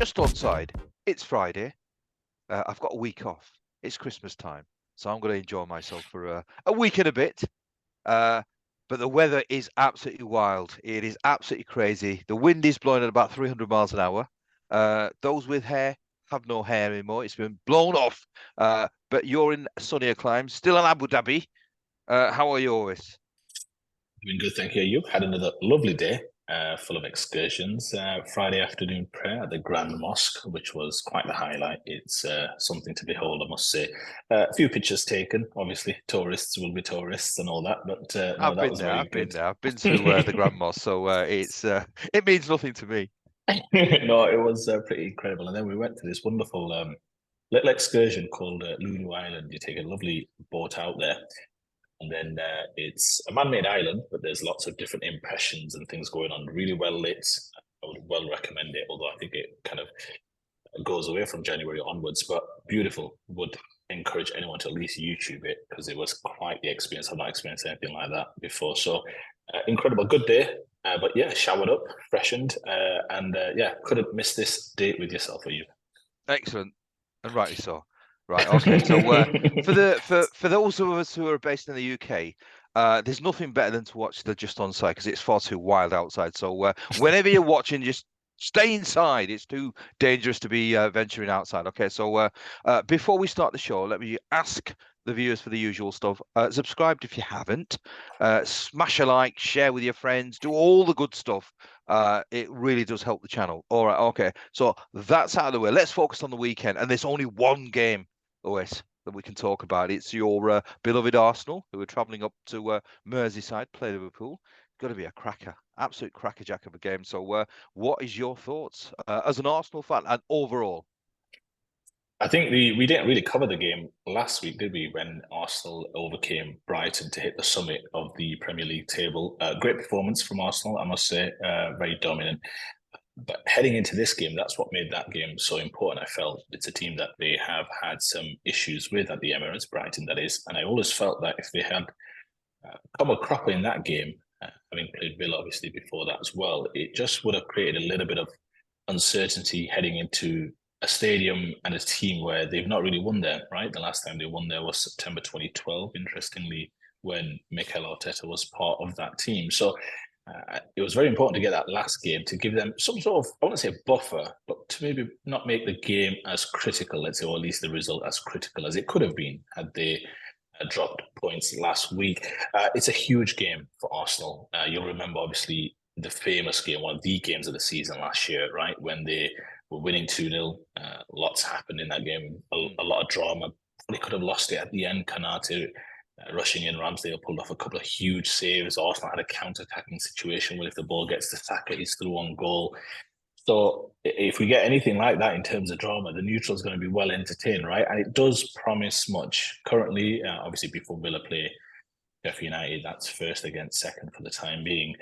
Just Onside. It's Friday. I've got a week off. It's Christmas time, so I'm going to enjoy myself for a week and a bit. But the weather is absolutely wild. It is absolutely crazy. The wind is blowing at about 300 miles an hour. Those with hair have no hair anymore. It's been blown off. But you're in sunnier climes, still in Abu Dhabi. How are you always? Doing good, thank you. You've had another lovely day, full of excursions. Friday afternoon prayer at the Grand Mosque, which was quite the highlight. It's something to behold, I must say. A few pictures taken. Obviously, tourists will be tourists and all that, but no, I've that been was there. very I've been good. there. I've been to the Grand Mosque, so it means nothing to me. No, it was pretty incredible. And then we went to this wonderful little excursion called Lulu Island. You take a lovely boat out there. And then it's a man-made island, but there's lots of different impressions and things going on. Really well lit. I would well recommend it, although I think it kind of goes away from January onwards. But beautiful. Would encourage anyone to at least YouTube it because it was quite the experience. I've not experienced anything like that before. So incredible, good day. But yeah, showered up, freshened, and yeah, couldn't miss this date with yourself or you. Excellent, and rightly so. Right, okay. So for those of us who are based in the UK, there's nothing better than to watch the Just On side because it's far too wild outside. So whenever you're watching, just stay inside. It's too dangerous to be venturing outside. Okay, so before we start the show, let me ask the viewers for the usual stuff. Subscribe if you haven't. Smash a like, share with your friends, do all the good stuff. It really does help the channel. All right, okay. So that's out of the way. Let's focus on the weekend. And there's only one game, Lewis, that we can talk about. It's your beloved Arsenal, who are travelling up to Merseyside, play Liverpool. Got to be a cracker, absolute crackerjack of a game. So, what is your thoughts as an Arsenal fan and overall? I think we didn't really cover the game last week, did we? When Arsenal overcame Brighton to hit the summit of the Premier League table. Great performance from Arsenal, I must say. Very dominant. But heading into this game, that's what made that game so important. I felt it's a team that they have had some issues with at the Emirates, Brighton, that is. And I always felt that if they had come a cropper in that game, having played Villa obviously before that as well, it just would have created a little bit of uncertainty heading into a stadium and a team where they've not really won there, right? The last time they won there was September 2012, interestingly, when Mikel Arteta was part of that team. So it was very important to get that last game to give them some sort of, I wouldn't say buffer, but to maybe not make the game as critical, let's say, or at least the result as critical as it could have been had they dropped points last week. It's a huge game for Arsenal. You'll remember, obviously, the famous game, one of the games of the season last year, right? When they were winning 2-0. Lots happened in that game, a lot of drama. They could have lost it at the end. Kanate rushing in, Ramsdale pulled off a couple of huge saves. Arsenal had a counter-attacking situation where if the ball gets to Saka, he's through on goal. So if we get anything like that in terms of drama, the neutral is going to be well entertained, right? And it does promise much. Currently, obviously, before Villa play Sheffield United, that's first against second for the time being.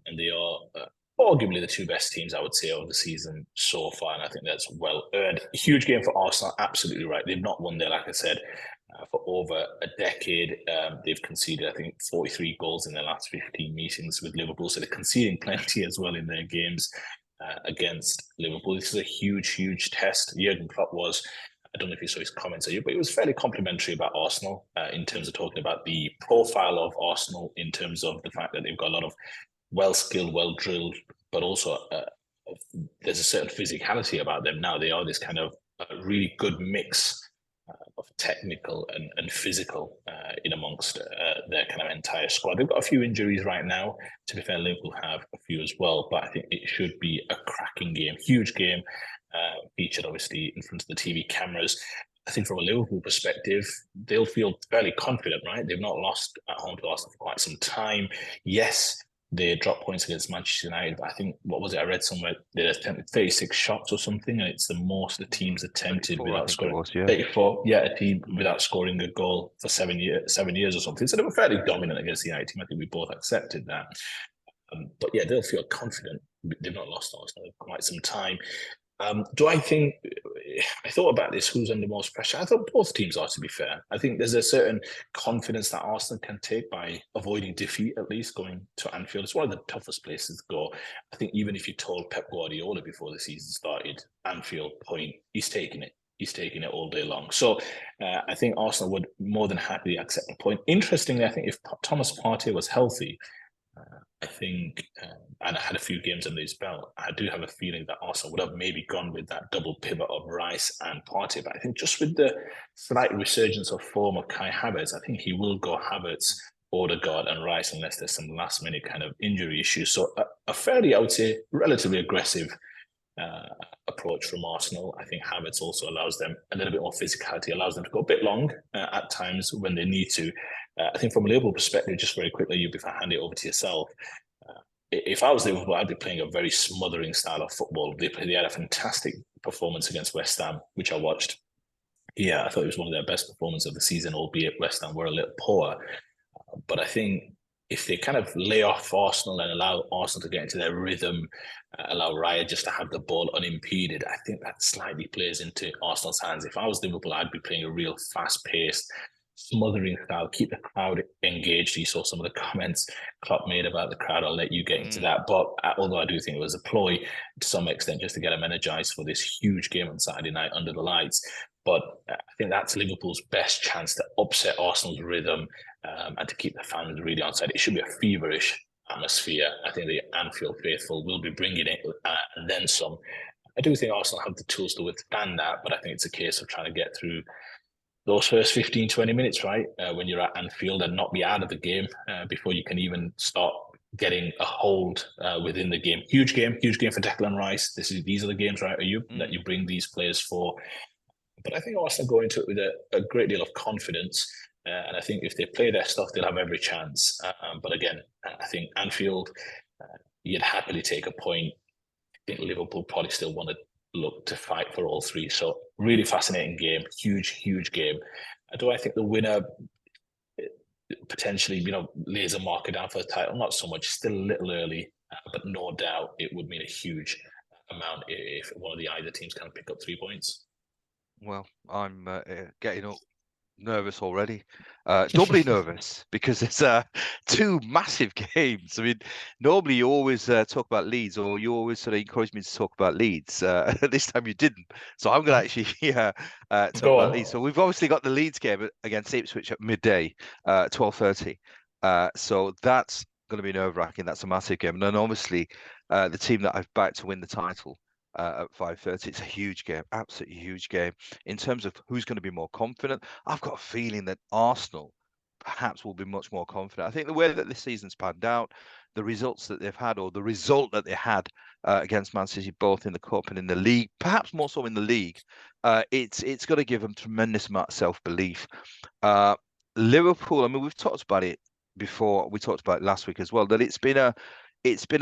And they are arguably the two best teams, I would say, of the season so far. And I think that's well earned. A huge game for Arsenal, absolutely right. They've not won there, like I said, for over a decade. They've conceded, I think, 43 goals in their last 15 meetings with Liverpool. So they're conceding plenty as well in their games against Liverpool. This is a huge, huge test. Jurgen Klopp was, I don't know if you saw his comments, but he was fairly complimentary about Arsenal in terms of talking about the profile of Arsenal, in terms of the fact that they've got a lot of well-skilled, well-drilled, but also there's a certain physicality about them now. They are this kind of really good mix of technical and physical in amongst their kind of entire squad. They've got a few injuries right now. To be fair, Liverpool have a few as well, but I think it should be a cracking game, huge game, featured obviously in front of the TV cameras. I think from a Liverpool perspective, they'll feel fairly confident, right? They've not lost at home to Arsenal for quite some time. Yes, they dropped points against Manchester United, but I think, what was it? I read somewhere they attempted 36 shots or something, and it's the most the team's attempted 34, without scoring. was, yeah. 34, yeah, a team without scoring a goal for 7 years or something. So they were fairly dominant against the United team. I think we both accepted that. But yeah, they'll feel confident. They've not lost Arsenal for quite some time. Do I think I thought about this? Who's under most pressure? I thought both teams are. To be fair, I think there's a certain confidence that Arsenal can take by avoiding defeat. At least going to Anfield, it's one of the toughest places to go. I think even if you told Pep Guardiola before the season started, Anfield point, he's taking it. He's taking it all day long. So I think Arsenal would more than happily accept the point. Interestingly, I think if Thomas Partey was healthy, I think, and I had a few games under his belt, I do have a feeling that Arsenal would have maybe gone with that double pivot of Rice and Partey. But I think just with the slight resurgence of form of Kai Havertz, I think he will go Havertz, Odegaard, and Rice unless there's some last minute kind of injury issues. So a fairly, I would say, relatively aggressive uh, approach from Arsenal. I think Havertz also allows them a little bit more physicality, allows them to go a bit long at times when they need to. I think from a Liverpool perspective, just very quickly, you before I hand it over to yourself, if I was Liverpool, I'd be playing a very smothering style of football. They had a fantastic performance against West Ham, which I watched. Yeah, I thought it was one of their best performances of the season, albeit West Ham were a little poor. But I think if they kind of lay off Arsenal and allow Arsenal to get into their rhythm, allow Raya just to have the ball unimpeded, I think that slightly plays into Arsenal's hands. If I was Liverpool, I'd be playing a real fast-paced, smothering style, keep the crowd engaged. You saw some of the comments Klopp made about the crowd. I'll let you get into that. But although I do think it was a ploy to some extent just to get them energized for this huge game on Saturday night under the lights. But I think that's Liverpool's best chance to upset Arsenal's rhythm and to keep the fans really on side. It should be a feverish atmosphere. I think the Anfield faithful will be bringing it and then some. I do think Arsenal have the tools to withstand that, but I think it's a case of trying to get through those first 15, 20 minutes, right? When you're at Anfield and not be out of the game before you can even start getting a hold within the game. Huge game for Declan Rice. These are the games, right? Are you that you bring these players for? But I think Arsenal go into it with a great deal of confidence. And I think if they play their stuff, they'll have every chance. But again, I think Anfield, you'd happily take a point. I think Liverpool probably still want to look to fight for all three. So really fascinating game, huge game. Do I think the winner potentially, lays a marker down for the title? Not so much, still a little early, but no doubt it would mean a huge amount if one of the either teams can pick up 3 points. Well, I'm getting up nervous already, doubly nervous because it's two massive games. I mean, normally you always talk about Leeds, or you always sort of encourage me to talk about Leeds. This time you didn't, so I'm going to actually talk Go about Leeds. on. So we've obviously got the Leeds game against Ipswich at midday, 12:30. So that's going to be nerve-wracking. That's a massive game, and then obviously the team that I've backed to win the title. At 5:30, it's a huge game, absolutely huge game. In terms of who's going to be more confident, I've got a feeling that Arsenal perhaps will be much more confident. I think the way that this season's panned out, the results that they've had, or the result that they had against Man City, both in the cup and in the league, perhaps more so in the league, it's going to give them tremendous amount of self-belief. Liverpool, I mean, we've talked about it before. We talked about it last week as well, that it's been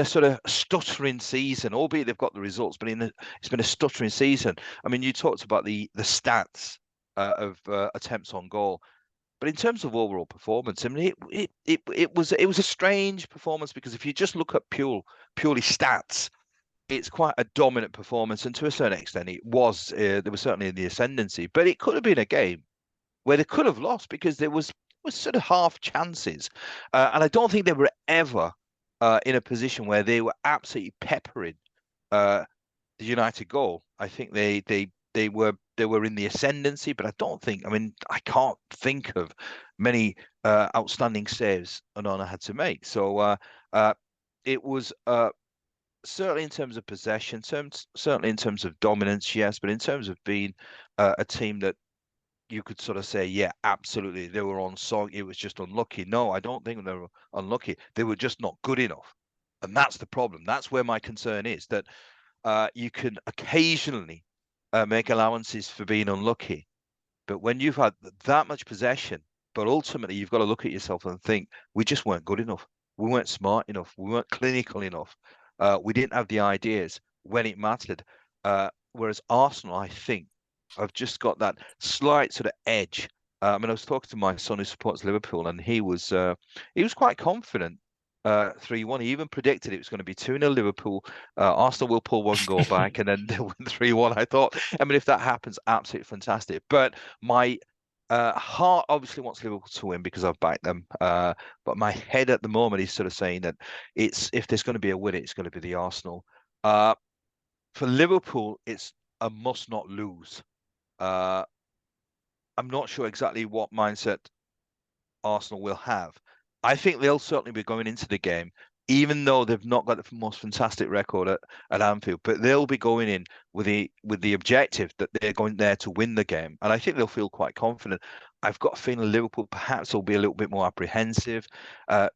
a sort of stuttering season, albeit they've got the results, but it's been a stuttering season. I mean, you talked about the stats of attempts on goal, but in terms of overall performance, I mean, it was a strange performance, because if you just look at purely stats, it's quite a dominant performance, and to a certain extent, it was they were certainly in the ascendancy. But it could have been a game where they could have lost, because there was sort of half chances, and I don't think they were ever in a position where they were absolutely peppering the United goal. I think they were in the ascendancy, but I don't think. I mean, I can't think of many outstanding saves Onana had to make. So it was certainly in terms of possession, certainly in terms of dominance, yes, but in terms of being a team that you could sort of say, yeah, absolutely, they were on song. It was just unlucky. No, I don't think they were unlucky. They were just not good enough. And that's the problem. That's where my concern is, that you can occasionally make allowances for being unlucky. But when you've had that much possession, but ultimately you've got to look at yourself and think, we just weren't good enough. We weren't smart enough. We weren't clinical enough. We didn't have the ideas when it mattered. Whereas Arsenal, I think, I've just got that slight sort of edge. I mean, I was talking to my son who supports Liverpool, and he was quite confident 3-1. He even predicted it was going to be 2-0 Liverpool. Arsenal will pull one goal back and then they'll win 3-1. I thought, I mean, if that happens, absolutely fantastic. But my heart obviously wants Liverpool to win because I've backed them. But my head at the moment is sort of saying that if there's going to be a win, it's going to be the Arsenal. For Liverpool, it's a must not lose. Uh, I'm not sure exactly what mindset Arsenal will have. I think they'll certainly be going into the game, even though they've not got the most fantastic record at Anfield, but they'll be going in with the objective that they're going there to win the game. And I think they'll feel quite confident. I've got a feeling Liverpool perhaps will be a little bit more apprehensive. And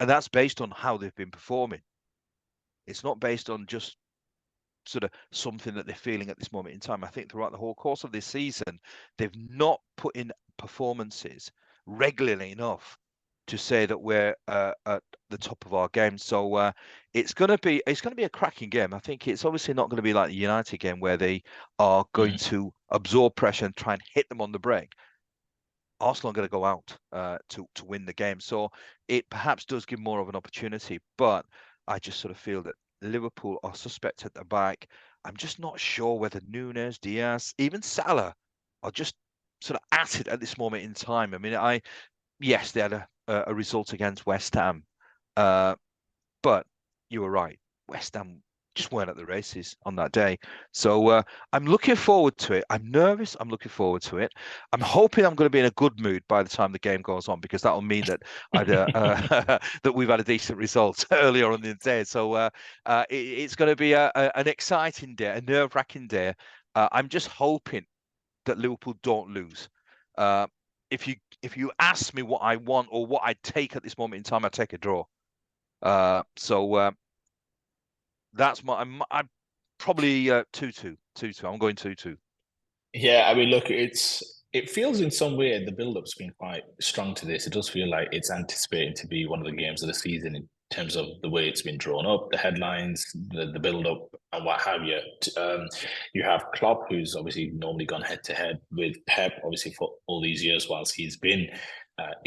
that's based on how they've been performing. It's not based on just sort of something that they're feeling at this moment in time. I think throughout the whole course of this season, they've not put in performances regularly enough to say that we're at the top of our game. So it's going to be a cracking game. I think it's obviously not going to be like the United game where they are going to absorb pressure and try and hit them on the break. Arsenal are going to go out to win the game. So it perhaps does give more of an opportunity, but I just sort of feel that Liverpool are suspect at the back. I'm just not sure whether Nunes, Diaz, even Salah are just sort of at it at this moment in time. I mean, yes, they had a result against West Ham, but you were right. West Ham just weren't at the races on that day. So I'm looking forward to it. I'm nervous. I'm looking forward to it. I'm hoping I'm going to be in a good mood by the time the game goes on because that'll mean that that we've had a decent result earlier on in the day. So it's going to be an exciting day, a nerve-wracking day. I'm just hoping that Liverpool don't lose. Uh, if you ask me what I want or what I'd take at this moment in time, I'd take a draw. So that's I'm probably 2-2, 2-2. I'm going 2-2. Yeah, I mean, look, it feels in some way the build-up's been quite strong to this. It does feel like it's anticipating to be one of the games of the season in terms of the way it's been drawn up, the headlines, the build-up, and what have you. You have Klopp, who's obviously normally gone head-to-head with Pep, obviously for all these years whilst he's been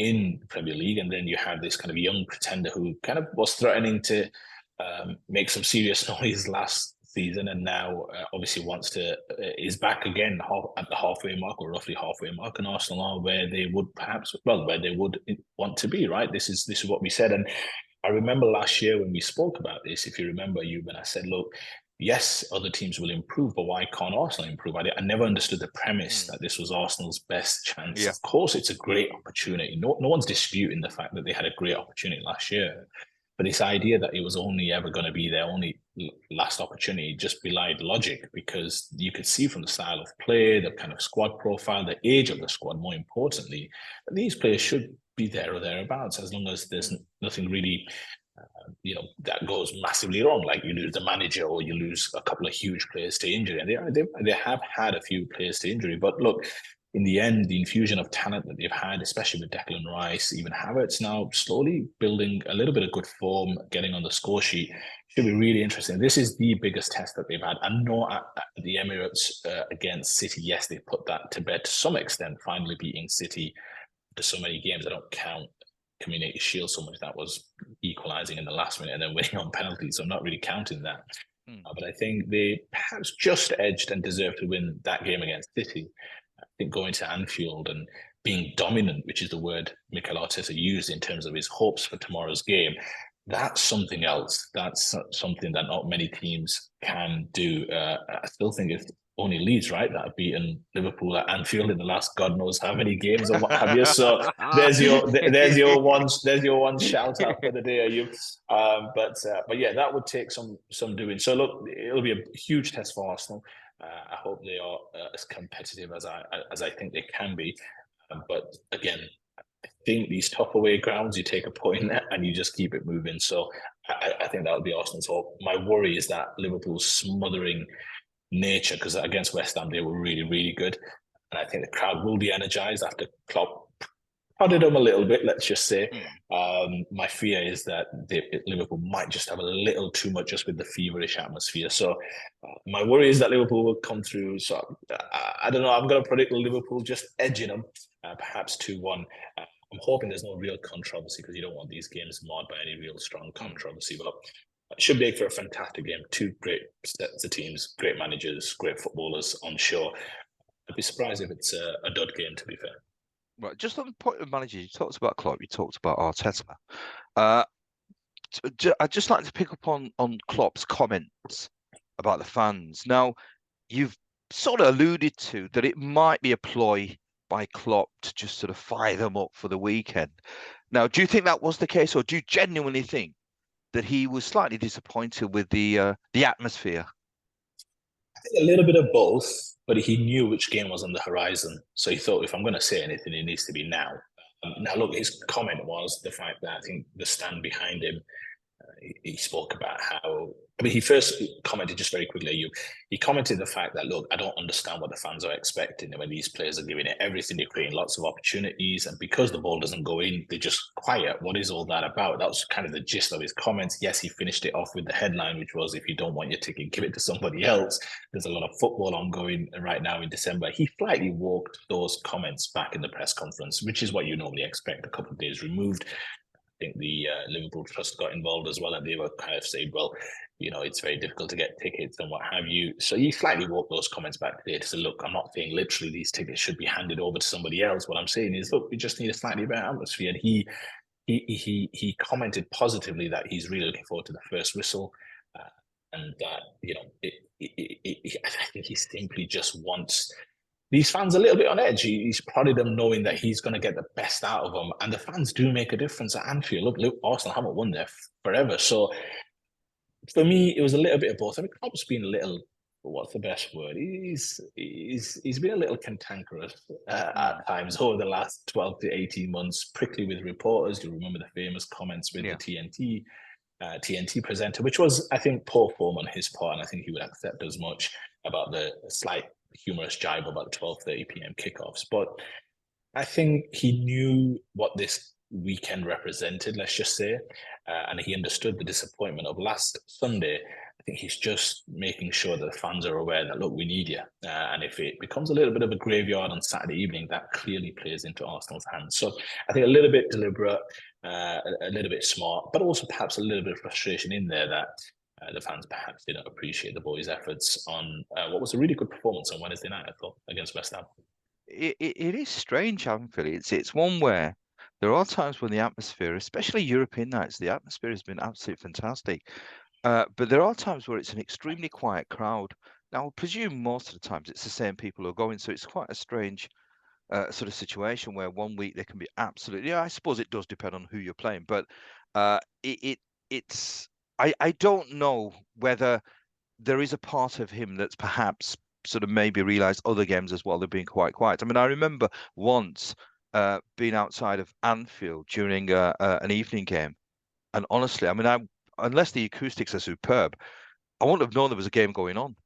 in the Premier League, and then you have this kind of young pretender who kind of was threatening to make some serious noise last season, and now obviously is back again at the halfway mark or roughly halfway mark, and Arsenal are where they would where they would want to be. Right, this is what we said, and I remember last year when we spoke about this. If you remember, when I said, look. Yes, other teams will improve, but why can't Arsenal improve? I never understood the premise that this was Arsenal's best chance. Yeah. Of course, it's a great opportunity. No one's disputing the fact that they had a great opportunity last year. But this idea that it was only ever going to be their only last opportunity just belied logic because you could see from the style of play, the kind of squad profile, the age of the squad, more importantly, that these players should be there or thereabouts as long as there's nothing really that goes massively wrong, like you lose the manager or you lose a couple of huge players to injury. And they have had a few players to injury. But look, in the end, the infusion of talent that they've had, especially with Declan Rice, even Havertz now slowly building a little bit of good form, getting on the score sheet, should be really interesting. This is the biggest test that they've had. I know at the Emirates against City, yes, they put that to bed to some extent, finally beating City to so many games. I don't count Community Shield so much. That was equalising in the last minute and then winning on penalties. So I'm not really counting that. But I think they perhaps just edged and deserved to win that game against City. I think going to Anfield and being dominant, which is the word Mikel Arteta used in terms of his hopes for tomorrow's game, that's something else. That's something that not many teams can do. I still think it's only Leeds, right, that have beaten Liverpool at Anfield in the last God knows how many games or what have you. So there's your one shout out for the day. But yeah, that would take some doing. So look, it'll be a huge test for Arsenal. I hope they are as competitive as I think they can be. But again, I think these tough away grounds, you take a point and you just keep it moving. So I think that would be Arsenal's hope. My worry is that Liverpool's smothering nature, because against West Ham they were really, really good, and I think the crowd will be energized after Klopp prodded them a little bit. Let's just say, my fear is that Liverpool might just have a little too much just with the feverish atmosphere. So my worry is that Liverpool will come through. So I don't know. I'm going to predict Liverpool just edging them, perhaps 2-1. I'm hoping there's no real controversy because you don't want these games marred by any real strong Mm. controversy. But it should make for a fantastic game. Two great sets of teams, great managers, great footballers on show. I'd be surprised if it's a dud game, to be fair. Right, just on the point of managers, you talked about Klopp, you talked about Arteta. Uh, I'd just like to pick up on Klopp's comments about the fans. Now, you've sort of alluded to that it might be a ploy by Klopp to just sort of fire them up for the weekend. Now, do you think that was the case, or do you genuinely think that he was slightly disappointed with the atmosphere? I think a little bit of both, but he knew which game was on the horizon. So he thought, if I'm going to say anything, it needs to be now. Now, look, his comment was the fact that I think the stand behind him he spoke about how I mean he first commented just very quickly he commented the fact that look I don't understand what the fans are expecting when these players are giving it everything, they're creating lots of opportunities, and because the ball doesn't go in they're just quiet. What is all that about? That was kind of the gist of his comments. Yes, he finished it off with the headline, which was, if you don't want your ticket, give it to somebody else. There's a lot of football ongoing right now in December. He slightly walked those comments back in the press conference, which is what you normally expect a couple of days removed. Think the Liverpool Trust got involved as well, and they were kind of saying, well, it's very difficult to get tickets and what have you. So he slightly walked those comments back today to say, look, I'm not saying literally these tickets should be handed over to somebody else. What I'm saying is, look, we just need a slightly better atmosphere. And he commented positively that he's really looking forward to the first whistle, and that I think he simply just wants these fans a little bit on edge. He's prodded them knowing that he's going to get the best out of them. And the fans do make a difference at Anfield. Look, Arsenal haven't won there forever. So for me, it was a little bit of both. I mean, Klopp's been a little, what's the best word? He's been a little cantankerous at times over the last 12 to 18 months, prickly with reporters. You remember the famous comments with Yeah. the TNT presenter, which was, I think, poor form on his part, and I think he would accept as much about the slight humorous jibe about the 12:30 p.m. kickoffs. But I think he knew what this weekend represented, let's just say, and he understood the disappointment of last Sunday. I think he's just making sure that the fans are aware that, look, we need you. And if it becomes a little bit of a graveyard on Saturday evening, that clearly plays into Arsenal's hands. So I think a little bit deliberate, a little bit smart, but also perhaps a little bit of frustration in there that the fans perhaps didn't appreciate the boys' efforts on what was a really good performance on Wednesday night, I thought, against West Ham. It is strange, Anfield. It's one where there are times when the atmosphere, especially European nights, the atmosphere has been absolutely fantastic. But there are times where it's an extremely quiet crowd. Now, I presume most of the times it's the same people who are going, so it's quite a strange sort of situation where one week they can be absolutely. Yeah, I suppose it does depend on who you're playing, but it's. I don't know whether there is a part of him that's perhaps sort of maybe realised other games as well, they're being quite quiet. I mean, I remember once being outside of Anfield during an evening game, and honestly, I mean, unless the acoustics are superb, I wouldn't have known there was a game going on.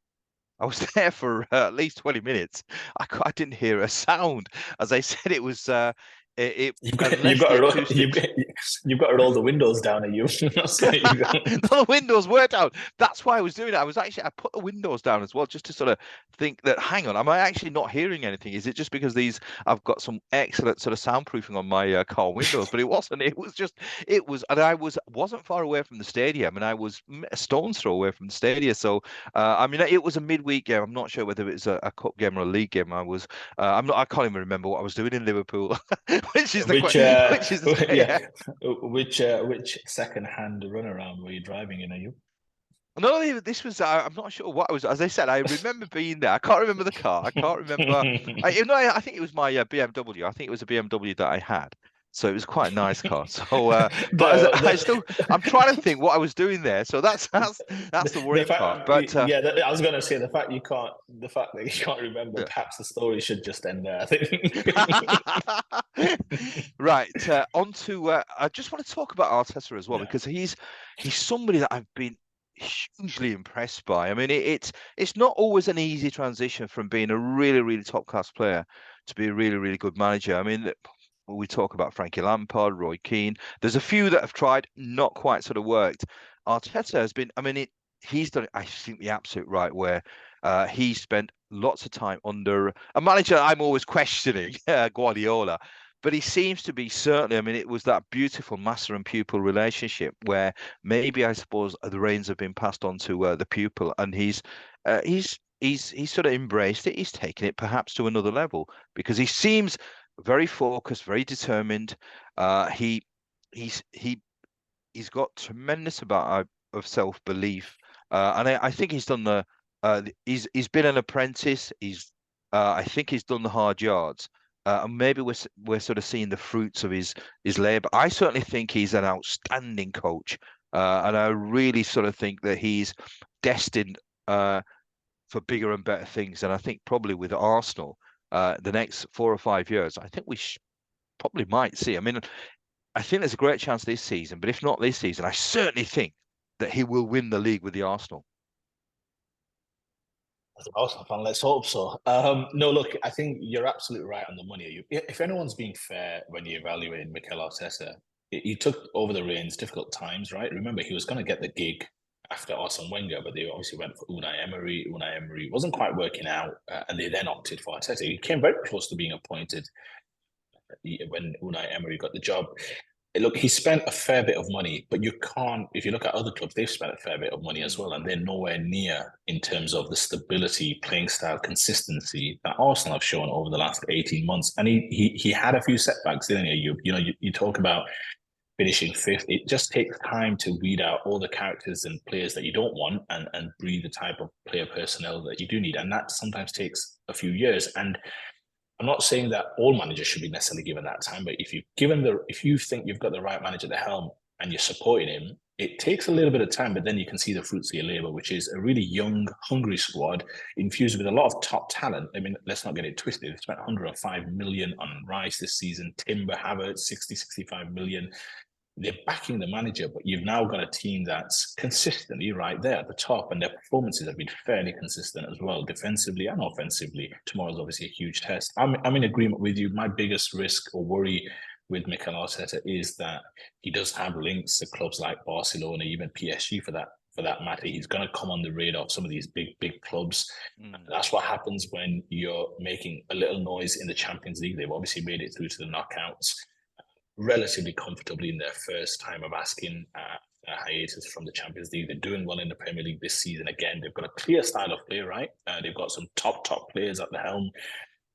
I was there for at least 20 minutes. I didn't hear a sound. As I said, it was You've got you've unless got the to roll, acoustics. you've got to roll the windows down, and you so you go. The windows were down. That's why I was doing it. I put the windows down as well, just to sort of think that, hang on, am I actually not hearing anything? Is it just because I've got some excellent sort of soundproofing on my car windows? But it wasn't. And I wasn't far away from the stadium, and I was a stone's throw away from the stadium. So, I mean, it was a midweek game. I'm not sure whether it was a cup game or a league game. I can't even remember what I was doing in Liverpool, which is Which which is yeah, yeah. which second-hand runaround were you driving in? Are you? No, this was. I'm not sure what I was. As I said, I remember being there. I can't remember the car. I can't remember. I think it was my BMW. I think it was a BMW that I had. So it was quite a nice car. So, but I'm trying to think what I was doing there. So that's the the worrying part. fact, But yeah, I was gonna say the fact that you can't remember. yeah. Perhaps the story should just end there. I think. Right. On to. I just want to talk about Arteta as well Yeah. because he's somebody that I've been hugely impressed by. I mean, it's not always an easy transition from being a really, really top class player to be a really, really good manager. I mean, we talk about Frankie Lampard, Roy Keane. There's a few that have tried, not quite sort of worked. Arteta has been. I mean, he's done it, I think, the absolute right way. He spent lots of time under a manager I'm always questioning, Guardiola. but he seems to be certainly. I mean, it was that beautiful master and pupil relationship where maybe I suppose the reins have been passed on to the pupil, and he's sort of embraced it. He's taken it perhaps to another level because he seems very focused, very determined. He he he's got tremendous amount of self-belief, and I think he's done he's been an apprentice. I think he's done the hard yards, and maybe we're sort of seeing the fruits of his labor. I certainly think he's an outstanding coach, and I really sort of think that he's destined for bigger and better things. And I think probably with Arsenal, the next 4 or 5 years, I think we probably might see. I mean, I think there's a great chance this season, but if not this season, I certainly think that he will win the league with the Arsenal. As an Arsenal fan, let's hope so. No, look, I think you're absolutely right on the money. If anyone's being fair when you evaluate Mikel Arteta, he took over the reins, difficult times, right? Remember, he was going to get the gig after Arsene Wenger, but they obviously went for Unai Emery. Unai Emery wasn't quite working out, and they then opted for Arteta. He came very close to being appointed when Unai Emery got the job. Look, he spent a fair bit of money, but you can't, if you look at other clubs, they've spent a fair bit of money as Mm. well, and they're nowhere near in terms of the stability, playing style, consistency that Arsenal have shown over the last 18 months. And he had a few setbacks, didn't he? You talk about finishing fifth. It just takes time to weed out all the characters and players that you don't want and breed the type of player personnel that you do need. And that sometimes takes a few years. And I'm not saying that all managers should be necessarily given that time, but if you think you've got the right manager at the helm and you're supporting him, it takes a little bit of time, but then you can see the fruits of your labor, which is a really young, hungry squad infused with a lot of top talent. I mean, let's not get it twisted. They spent 105 million on Rice this season, Timber, Havertz, 65 million. They're backing the manager, but you've now got a team that's consistently right there at the top, and their performances have been fairly consistent as well, defensively and offensively. Tomorrow's obviously a huge test. I'm in agreement with you. My biggest risk or worry with Mikel Arteta is that he does have links to clubs like Barcelona, even PSG for that matter. He's going to come on the radar of some of these big clubs. Mm. That's what happens when you're making a little noise in the Champions League. They've obviously made it through to the knockouts relatively comfortably in their first time of asking a hiatus from the Champions League. They're doing well in the Premier League this season. Again, they've got a clear style of play, right? They've got some top players at the helm,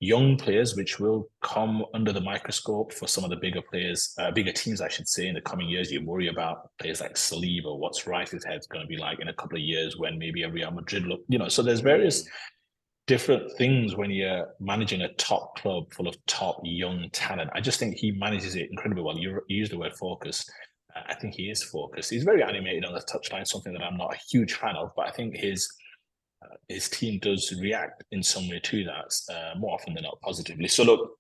young players, which will come under the microscope for some of the bigger players, bigger teams, I should say, in the coming years. You worry about players like Saliba, what's Rice's head's going to be like in a couple of years when maybe a Real Madrid look, so there's various Mm. different things when you're managing a top club full of top young talent. I just think he manages it incredibly well. You use the word focused. I think he is focused. He's very animated on the touchline, something that I'm not a huge fan of, but I think his team does react in some way to that more often than not positively. So look,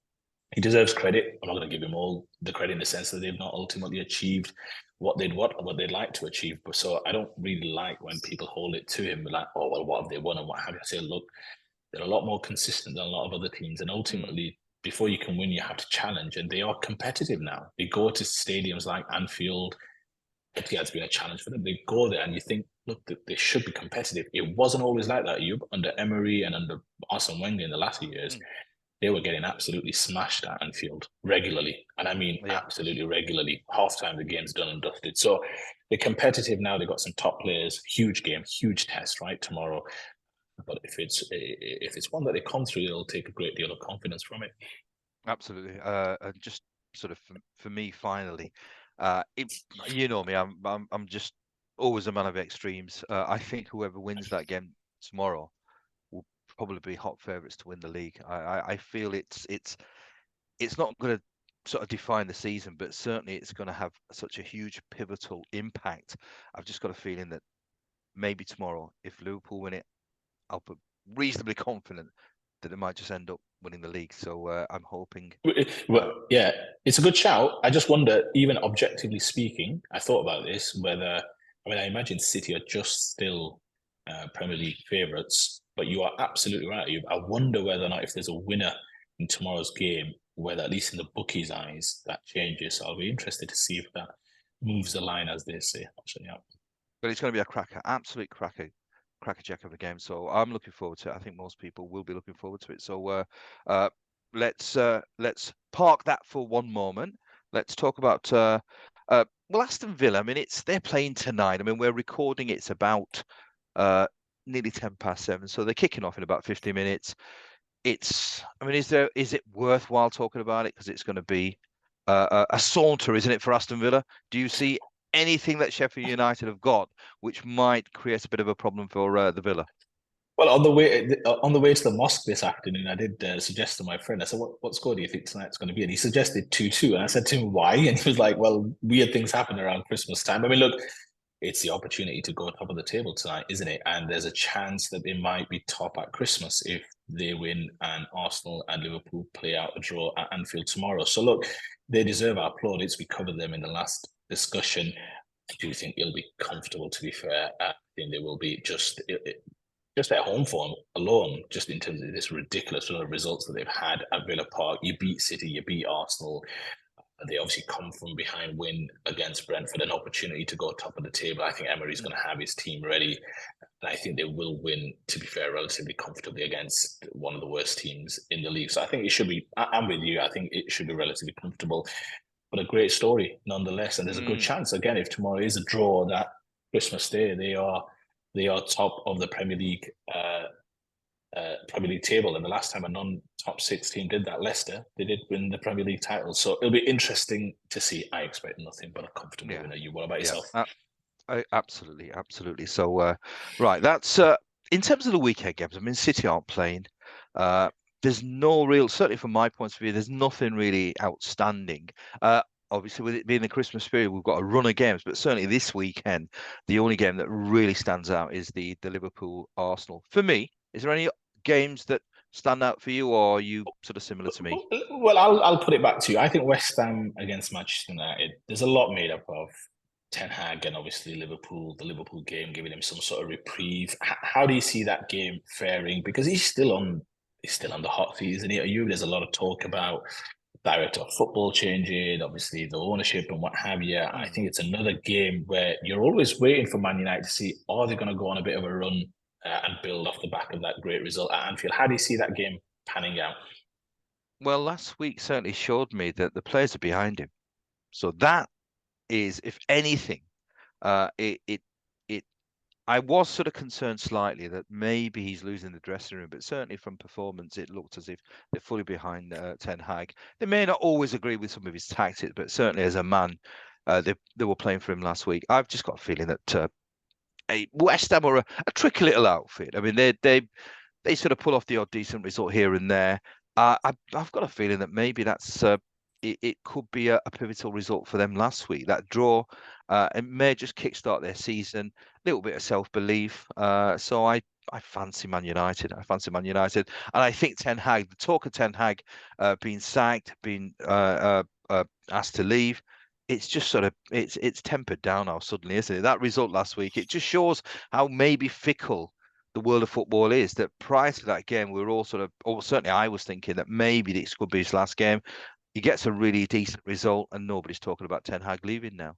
he deserves credit. I'm not going to give him all the credit in the sense that they've not ultimately achieved what they'd like to achieve. But so I don't really like when people hold it to him like, oh well, what have they won and what have you? I say, look, they're a lot more consistent than a lot of other teams. And Mm. ultimately, before you can win, you have to challenge. And they are competitive now. They go to stadiums like Anfield. Etihad's been a challenge for them. They go there and you think, look, they should be competitive. It wasn't always like that, under Emery and under Arsene Wenger in the last few years. Mm. They were getting absolutely smashed at Anfield regularly. And I mean Yeah. absolutely regularly. Halftime, the game's done and dusted. So they're competitive now. They've got some top players. Huge game, huge test, right? Tomorrow. But if it's one that they come through, they'll take a great deal of confidence from it. Absolutely. And just sort of for me, finally, it, you know me, I'm just always a man of extremes. I think whoever wins that game tomorrow will probably be hot favourites to win the league. I feel it's not going to sort of define the season, but certainly it's going to have such a huge pivotal impact. I've just got a feeling that maybe tomorrow, if Liverpool win it, I'll be reasonably confident that it might just end up winning the league. So I'm hoping. Uh, Well, yeah, it's a good shout. I just wonder, even objectively speaking, I thought about this whether, I mean, I imagine City are just still Premier League favourites, but you are absolutely right. I wonder whether or not if there's a winner in tomorrow's game, whether at least in the bookies' eyes that changes. So I'll be interested to see if that moves the line, as they say. Actually, yeah. but it's going to be a cracker, absolute crackerjack of a game. So I'm looking forward to it. I think most people will be looking forward to it. So let's park that for one moment. Let's talk about well, Aston Villa. I mean, they're playing tonight. I mean, we're recording. It's about uh, nearly 7:10, so they're kicking off in about 50 minutes. I mean, is it worthwhile talking about it because it's going to be a saunter, isn't it, for Aston Villa? Do you see anything that Sheffield United have got which might create a bit of a problem for the Villa? Well, on the way to the mosque this afternoon, I did suggest to my friend. I said, "What score do you think tonight's going to be?" And he suggested 2-2. And I said to him, "Why?" And he was like, "Well, weird things happen around Christmas time." I mean, look, it's the opportunity to go top of the table tonight, isn't it? And there's a chance that they might be top at Christmas if they win and Arsenal and Liverpool play out a draw at Anfield tomorrow. So look, they deserve our plaudits. We covered them in the last discussion. I do think it'll be comfortable. To be fair, I think they will be just their home form alone, just in terms of this ridiculous sort of results that they've had at Villa Park. You beat City, you beat Arsenal. They obviously come from behind win against Brentford, an opportunity to go top of the table. I think Emery's going to have his team ready. And I think they will win, to be fair, relatively comfortably against one of the worst teams in the league. So I think it should be, I'm with you, I think it should be relatively comfortable. But a great story nonetheless. And there's a good Mm. chance, again, if tomorrow is a draw, that Christmas Day, they are top of the Premier League table. And the last time a non-top six team did that, Leicester, they did win the Premier League title. So it'll be interesting to see. I expect nothing but a comfortable Yeah, winner. You, what about yeah, yourself? absolutely, absolutely. So, right, that's in terms of the weekend games. I mean, City aren't playing. Uh, there's no real, certainly from my point of view, there's nothing really outstanding. Obviously, with it being the Christmas period, we've got a run of games, but certainly this weekend, the only game that really stands out is the Liverpool Arsenal. For me, is there any games that stand out for you, or are you sort of similar to me? Well, I'll put it back to you. I think West Ham against Manchester United, there's a lot made up of Ten Hag and obviously Liverpool, the Liverpool game, giving him some sort of reprieve. How do you see that game faring? Because he's still on the hot seat, isn't he? At you, there's a lot of talk about director of football changing, obviously the ownership and what have you. I Hmm. think it's another game where you're always waiting for Man United to see, are they going to go on a bit of a run and build off the back of that great result at Anfield? How do you see that game panning out? Well, last week certainly showed me that the players are behind him. So that is, if anything, it. I was sort of concerned slightly that maybe he's losing the dressing room, but certainly from performance, it looked as if they're fully behind Ten Hag. They may not always agree with some of his tactics, but certainly as a man, they were playing for him last week. I've just got a feeling that West Ham are a tricky little outfit. I mean, they sort of pull off the odd decent result here and there. I've got a feeling that maybe it could be a pivotal result for them last week. That draw, it may just kickstart their season. A little bit of self-belief. So I fancy Man United. I fancy Man United, and I think Ten Hag. The talk of Ten Hag being sacked, being asked to leave. It's just sort of it's tempered down now suddenly, isn't it? That result last week, it just shows how maybe fickle the world of football is. That prior to that game, we were all sort of, or certainly I was thinking that maybe this could be his last game. He gets a really decent result, and nobody's talking about Ten Hag leaving now.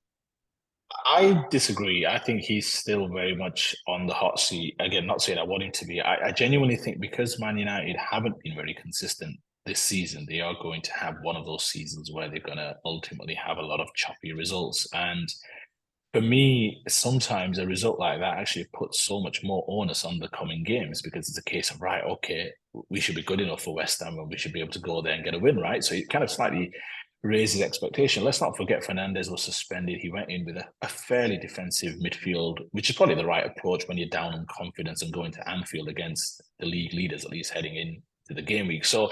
I disagree. I think he's still very much on the hot seat. Again, not saying I want him to be. I genuinely think because Man United haven't been very consistent this season, they are going to have one of those seasons where they're going to ultimately have a lot of choppy results. And for me, sometimes a result like that actually puts so much more onus on the coming games because it's a case of, right, okay, we should be good enough for West Ham and we should be able to go there and get a win, right? So it kind of slightly raises expectation. Let's not forget Fernandez was suspended. He went in with a fairly defensive midfield, which is probably the right approach when you're down on confidence and going to Anfield against the league leaders, at least heading in to the game week. So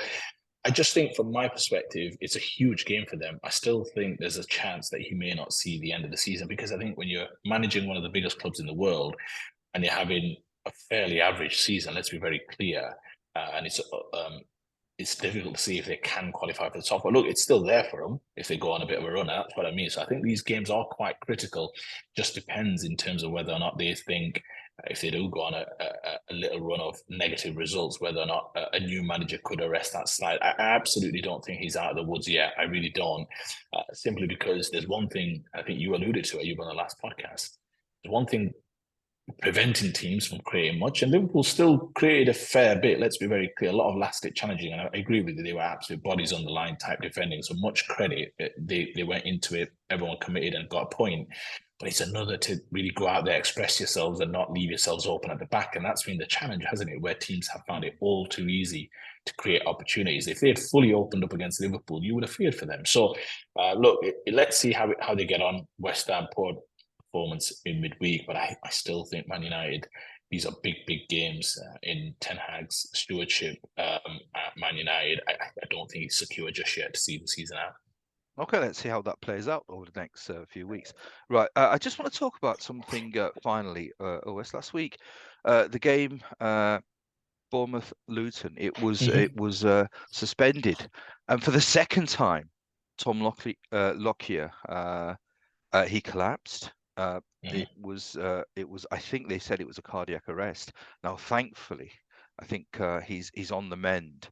I just think from my perspective, it's a huge game for them. I still think there's a chance that he may not see the end of the season because I think when you're managing one of the biggest clubs in the world and you're having a fairly average season, let's be very clear, and it's difficult to see if they can qualify for the top. But look, it's still there for them if they go on a bit of a run. That's what I mean. So I think these games are quite critical. Just depends in terms of whether or not they think if they do go on a little run of negative results, whether or not a new manager could arrest that slide. I absolutely don't think he's out of the woods yet. I really don't. Simply because there's one thing I think you alluded to, you on the last podcast. There's one thing preventing teams from creating much. And Liverpool still created a fair bit. Let's be very clear. A lot of last-ditch challenging, and I agree with you. They were absolute bodies on the line type defending. So much credit. They went into it. Everyone committed and got a point. But it's another to really go out there, express yourselves, and not leave yourselves open at the back. And that's been the challenge, hasn't it? Where teams have found it all too easy to create opportunities. If they had fully opened up against Liverpool, you would have feared for them. So, look, let's see how they get on. West Ham performance in midweek, but I still think Man United, these are big games in Ten Hag's stewardship at Man United. I don't think he's secure just yet to see the season out. Okay, let's see how that plays out over the next few weeks. Right, I just want to talk about something finally, OS. Last week, the game Bournemouth-Luton, it was suspended, and for the second time, Tom Lockyer he collapsed. It was I think they said it was a cardiac arrest. Now, thankfully, I think he's on the mend.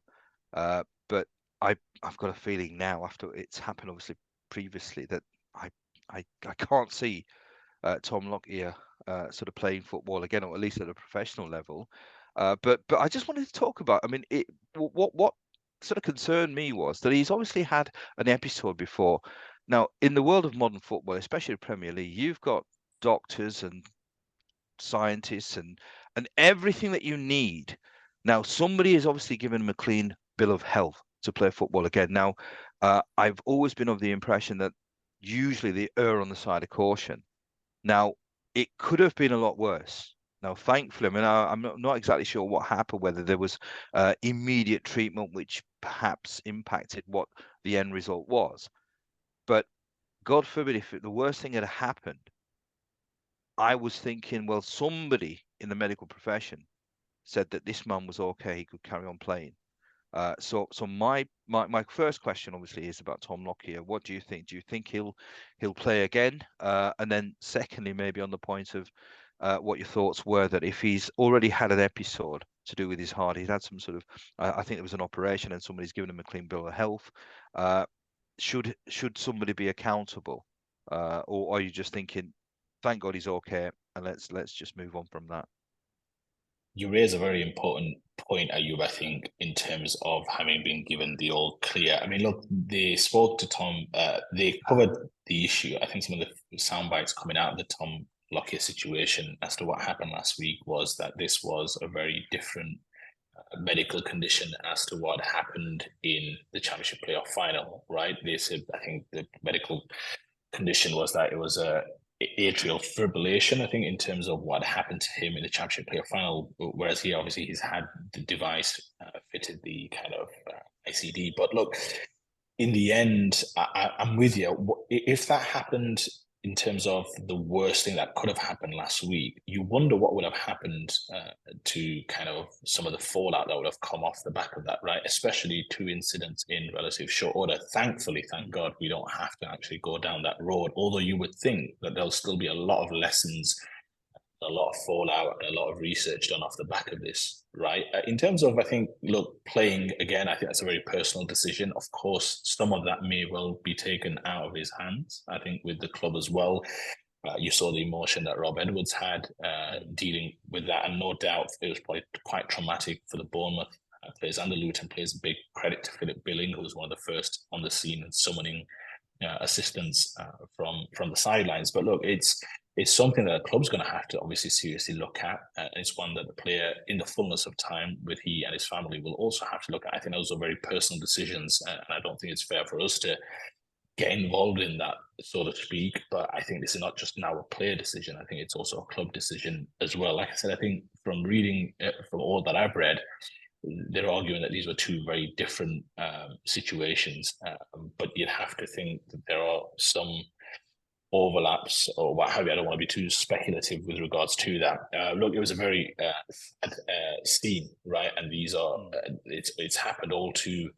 But I've got a feeling now, after it's happened obviously previously, that I can't see Tom Lockyer sort of playing football again, or at least at a professional level. But I just wanted to talk about. I mean, what sort of concerned me was that he's obviously had an episode before. Now, in the world of modern football, especially the Premier League, you've got doctors and scientists and everything that you need. Now, somebody has obviously given him a clean bill of health to play football again. Now, I've always been of the impression that usually they err on the side of caution. Now, it could have been a lot worse. Now, thankfully, I mean, I'm not exactly sure what happened, whether there was immediate treatment, which perhaps impacted what the end result was. But God forbid, if the worst thing had happened, I was thinking, well, somebody in the medical profession said that this man was okay, he could carry on playing. So my first question obviously is about Tom Lockyer. What do you think? Do you think he'll play again? And then secondly, maybe on the point of what your thoughts were, that if he's already had an episode to do with his heart, he's had some sort of, I think there was an operation and somebody's given him a clean bill of health. Should somebody be accountable, or are you just thinking, thank God he's okay, and let's just move on from that? You raise a very important point, Ayub, I think, in terms of having been given the all clear. I mean, look, they spoke to Tom, they covered the issue. I think some of the sound bites coming out of the Tom Lockyer situation as to what happened last week was that this was a very different medical condition as to what happened in the Championship playoff final, right? They said, I think the medical condition was that it was a atrial fibrillation, I think, in terms of what happened to him in the Championship playoff final, whereas he's had the device fitted, the kind of ICD. But look, in the end, I'm with you. If that happened in terms of the worst thing that could have happened last week, you wonder what would have happened to kind of some of the fallout that would have come off the back of that, right? Especially two incidents in relative short order. Thankfully, thank God, we don't have to actually go down that road, although you would think that there'll still be a lot of lessons, a lot of fallout, and a lot of research done off the back of this, right? In terms of, I think, look, playing again, I think that's a very personal decision. Of course, some of that may well be taken out of his hands, I think, with the club as well. You saw the emotion that Rob Edwards had dealing with that, and no doubt it was probably quite traumatic for the Bournemouth players and the Luton players. Big credit to Philip Billing, who was one of the first on the scene and summoning assistance from the sidelines. But look, it's something that the club's going to have to obviously seriously look at. It's one that the player, in the fullness of time, with he and his family, will also have to look at. I think those are very personal decisions, and I don't think it's fair for us to get involved in that, so to speak. But I think this is not just now a player decision. I think it's also a club decision as well. Like I said, I think from reading from all that I've read, they're arguing that these were two very different situations, but you'd have to think that there are some overlaps or what have you. I don't want to be too speculative with regards to that. Look, it was a very scene, right? And these are it's happened all too,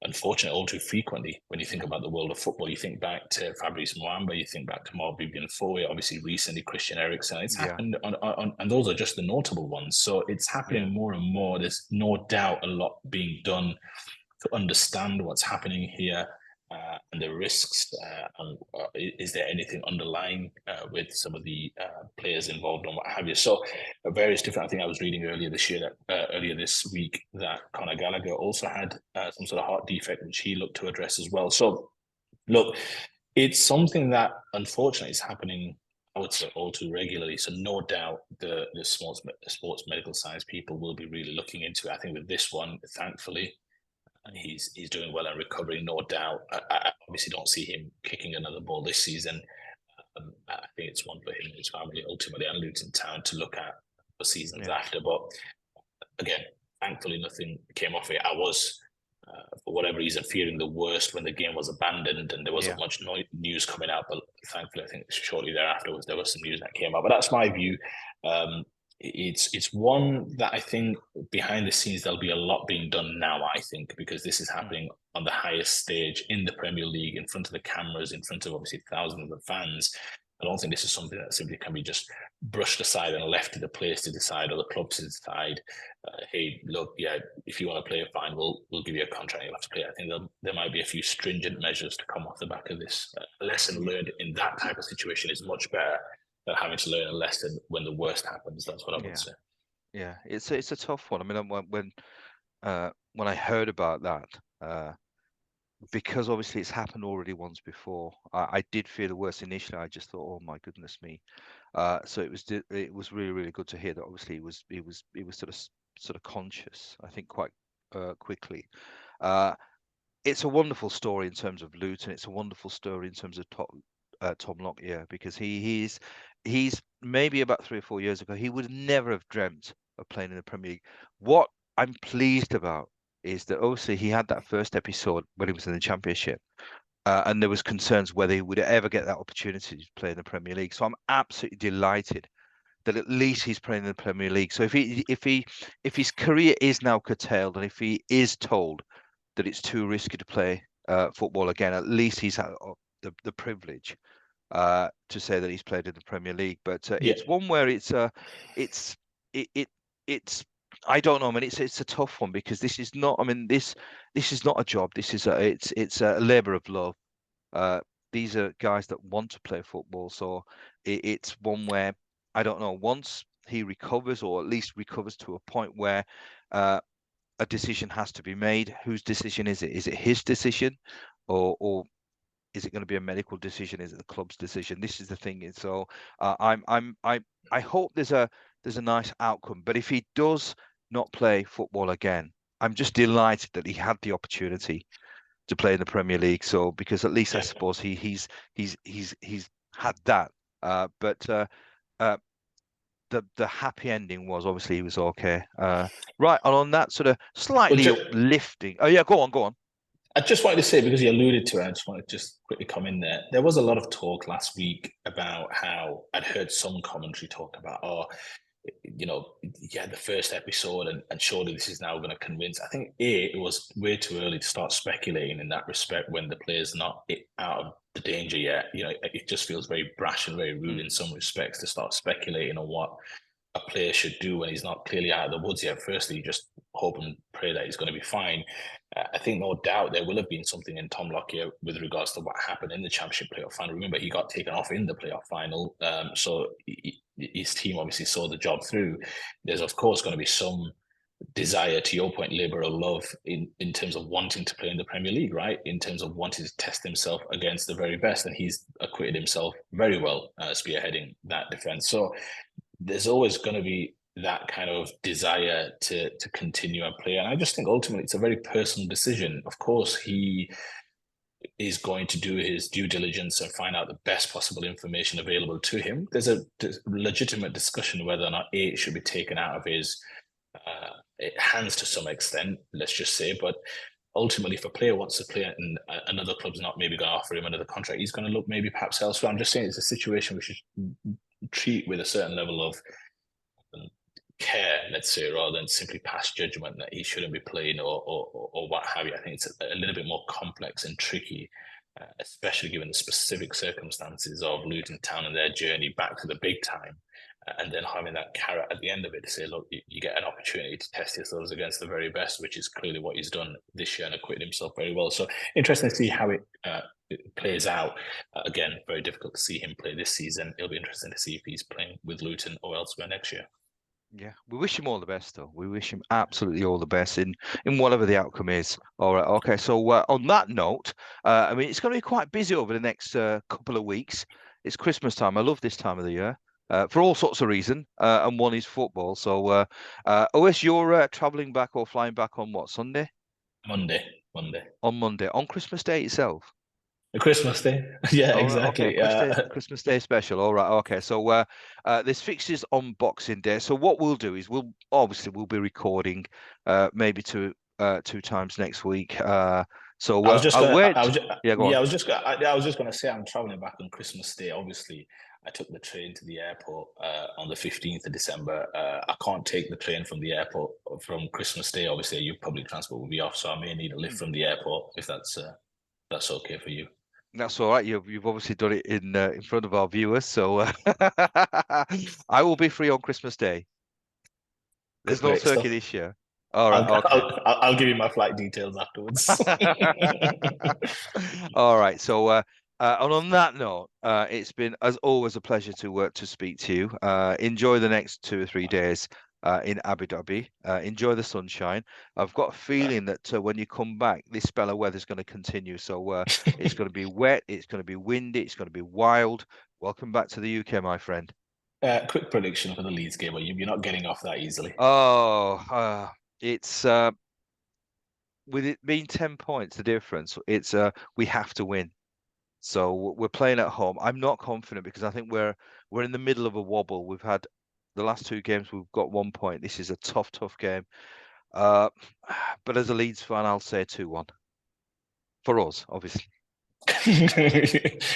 unfortunately, all too frequently. When you think about the world of football, you think back to Fabrice Muamba, you think back to Vivian Foy, obviously recently Christian Eriksen. It's happened on, and those are just the notable ones. So it's happening more and more. There's no doubt a lot being done to understand what's happening here. and the risks, and is there anything underlying with some of the players involved and what have you? So various different. I think I was reading earlier this week, that Conor Gallagher also had some sort of heart defect, which he looked to address as well. So look, it's something that unfortunately is happening, I would say, all too regularly. So no doubt the sports medical science people will be really looking into it. I think with this one, thankfully, he's doing well and recovering, no doubt. I obviously don't see him kicking another ball this season. I think it's one for him and his family ultimately, and Luton Town to look at for seasons Yeah, after. But again, thankfully, nothing came off it. I was, for whatever reason, fearing the worst when the game was abandoned and there wasn't yeah, much news coming out. But thankfully, I think shortly thereafter there was some news that came out. But that's my view. It's one that I think behind the scenes there'll be a lot being done now. I think because this is mm, happening on the highest stage in the Premier League, in front of the cameras, in front of obviously thousands of fans. I don't think this is something that simply can be just brushed aside and left to the players to decide or the clubs to decide. Hey, look, yeah, if you want to play, fine, we'll give you a contract. You'll have to play. I think there might be a few stringent measures to come off the back of this. A lesson yeah, learned in that type of situation is much better than having to learn a lesson when the worst happens. That's what I would yeah, say. yeah. It's a tough one. I mean, when I heard about that, uh, because obviously it's happened already once before, I did feel the worst initially. I just thought, oh my goodness me. So it was really really good to hear that. Obviously, he was sort of conscious. I think quite quickly. Uh, it's a wonderful story in terms of Luton. It's a wonderful story in terms of Tom Lockyer, because he's maybe about 3 or 4 years ago he would never have dreamt of playing in the Premier League. What I'm pleased about is that obviously he had that first episode when he was in the Championship, and there was concerns whether he would ever get that opportunity to play in the Premier League. So I'm absolutely delighted that at least he's playing in the Premier League. So if his career is now curtailed, and if he is told that it's too risky to play football again, at least he's had the privilege to say that he's played in the Premier League. But Yeah, it's one where it's it, it it's I don't know. I mean, it's a tough one, because this is not. I mean, this is not a job. This is it's a labour of love. Uh, these are guys that want to play football, so it's one where I don't know. Once he recovers, or at least recovers to a point where uh, a decision has to be made. Whose decision is it? Is it his decision, or is it going to be a medical decision? Is it the club's decision? This is the thing. And so I hope there's a nice outcome. But if he does not play football again, I'm just delighted that he had the opportunity to play in the Premier League. So because at least I yeah. suppose he's had that. But uh, the happy ending was obviously he was okay. Right, and on that sort of But slightly just, uplifting. Oh yeah, go on, go on. I just wanted to say, because you alluded to it, I just wanted to just quickly come in there. There was a lot of talk last week about how I'd heard some commentary talk about, oh, yeah, the first episode, and surely this is now going to convince. I think it was way too early to start speculating in that respect when the player's not out of the danger yet. It just feels very brash and very rude Mm, in some respects to start speculating on what a player should do when he's not clearly out of the woods yet. Firstly, you just hope and pray that he's going to be fine. I think no doubt there will have been something in Tom Lockyer with regards to what happened in the Championship playoff final. Remember, he got taken off in the playoff final, so his team obviously saw the job through. There's of course going to be some desire, to your point, labour of love in terms of wanting to play in the Premier League, right? In terms of wanting to test himself against the very best, and he's acquitted himself very well, spearheading that defence. So there's always going to be that kind of desire to continue and play. And I just think ultimately it's a very personal decision. Of course, he is going to do his due diligence and find out the best possible information available to him. There's a legitimate discussion whether or not it should be taken out of his hands to some extent, let's just say. But ultimately, if a player wants to play and another club's not maybe going to offer him another contract, he's going to look maybe perhaps elsewhere. I'm just saying it's a situation we should treat with a certain level of care, let's say, rather than simply pass judgment that he shouldn't be playing or what have you. I think it's a little bit more complex and tricky, especially given the specific circumstances of Luton Town and their journey back to the big time. and then having that carrot at the end of it to say, look, you get an opportunity to test yourselves against the very best, which is clearly what he's done this year and acquitted himself very well. So interesting to see how it plays out. Again, very difficult to see him play this season. It'll be interesting to see if he's playing with Luton or elsewhere next year. Yeah, we wish him all the best, though. We wish him absolutely all the best in whatever the outcome is. All right, okay. So on that note, I mean, it's going to be quite busy over the next couple of weeks. It's Christmas time. I love this time of the year for all sorts of reason, and one is football. So, OS, you're traveling back or flying back on what, Sunday? Monday. On Monday, on Christmas Day itself. The Christmas Day. Yeah, All right, okay. exactly. Christmas Day special. All right, okay. So this fixtures on Boxing Day. So what we'll do is we'll be recording maybe two times next week. So I was just I'll gonna. wait. I was. Yeah, go Yeah, on. I was just. I was just gonna say I'm traveling back on Christmas Day. Obviously, I took the train to the airport on the 15th of December. I can't take the train from the airport from Christmas Day. Obviously, your public transport will be off, so I may need a lift Hmm. from the airport if that's okay for you. That's all right. You've obviously done it in front of our viewers, so I will be free on Christmas Day. There's no Great turkey stuff. this year. All right, I'll, okay. I'll give you my flight details afterwards. All right. So, and on that note, it's been as always a pleasure to speak to you. Enjoy the next 2 or 3 days in Abu Dhabi. Enjoy the sunshine. I've got a feeling that when you come back, this spell of weather is going to continue. So it's going to be wet. It's going to be windy. It's going to be wild. Welcome back to the UK, my friend. Quick prediction for the Leeds game. You're not getting off that easily. Oh, it's with it being 10 points, the difference. It's we have to win. So we're playing at home. I'm not confident because I think we're in the middle of a wobble. We've had the last 2 games, we've got 1 point. This is a tough game. Uh, but as a Leeds fan, I'll say 2-1 for us, obviously. Yeah,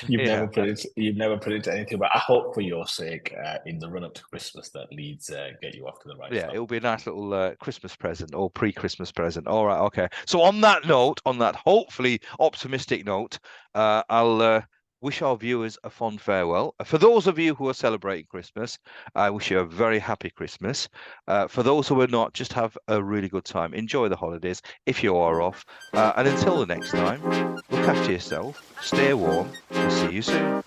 you've never predicted anything, but I hope for your sake, in the run up to Christmas, that Leeds get you off to the right yeah, start. it'll be a nice little Christmas present or pre-Christmas present. All right, okay. So on that note, on that hopefully optimistic note, I'll wish our viewers a fond farewell. For those of you who are celebrating Christmas, I wish you a very happy Christmas. For those who are not, just have a really good time. Enjoy the holidays if you are off. And until the next time, look after yourself, stay warm. We'll see you soon.